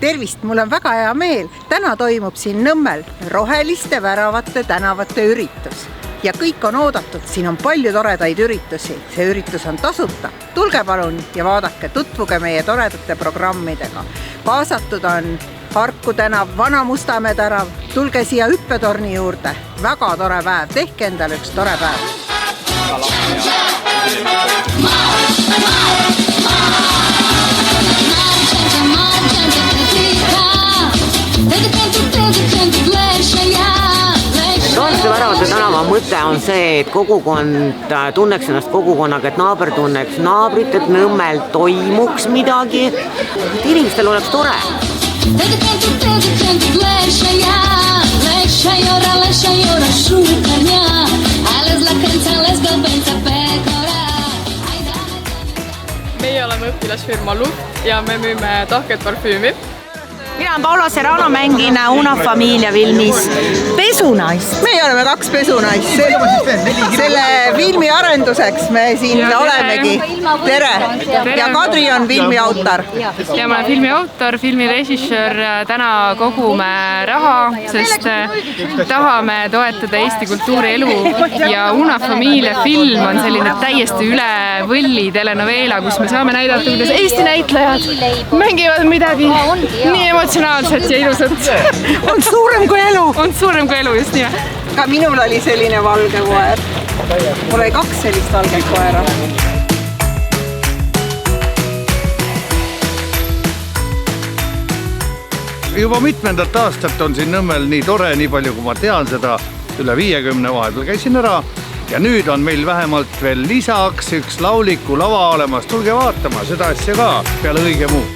Tervist, mul on väga hea meel. Täna toimub siin Nõmmel roheliste väravate tänavate üritus. Ja kõik on oodatud, siin on palju toredaid üritusi. See üritus on tasuta. Tulge palun ja vaadake, tutvuge meie toredate programmidega. Kaasatud on Harku tänav, Vana Mustamäe tänav. Tulge siia hüppetorni juurde. Väga tore päev, tehke endale üks tore päev. Roheliste väravate tänava mõte on see, et kogukond tunneks ennast kogukonnaga, et naaber tunneks naabrit, et Nõmmel toimuks midagi, et inimestel oleks tore. Meie oleme õpilasfirma Luft ja me müüme tahket parfüümi. Mina olen Paula Serrano, mängin Una Familia filmis pesunaist. Meie oleme 2 pesunaist. Selle filmi arenduseks me siin olemegi. Tere! Ja Kadri on filmi autor. Ja ma olen filmi autor, filmi režissöör. Täna kogume raha, sest tahame toetada Eesti kultuurielu. Ja Una Familia film on selline täiesti üle võlli telenovela, kus me saame näidata, kuidas Eesti näitlejad mängivad midagi nii emotsionaalset ja ilusat. On suurem kui elu. On suurem kui elu, just nii. Ka minul oli selline valge koer. Mul oli 2 sellist valget koera. Juba mitmendat aastat on siin Nõmmel nii tore, nii palju kui ma tean seda, üle 50 vahepeal käisin ära. Ja nüüd on meil vähemalt veel lisaks üks lauliku lava olemas. Tulge vaatama seda asja ka peale õige muu.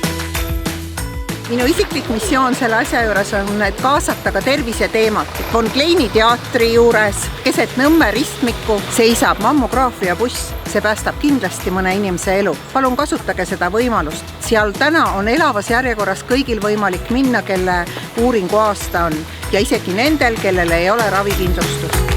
Minu isiklik missioon selle asja juures on, et kaasata ka terviseteemat. Von Kleini teatri juures keset Nõmme ristmikku seisab mammograafia buss. See päästab kindlasti mõne inimese elu. Palun kasutage seda võimalust. Seal täna on elavas järjekorras kõigil võimalik minna, kelle uuringu aasta on. Ja isegi nendel, kellel ei ole ravikindlustust.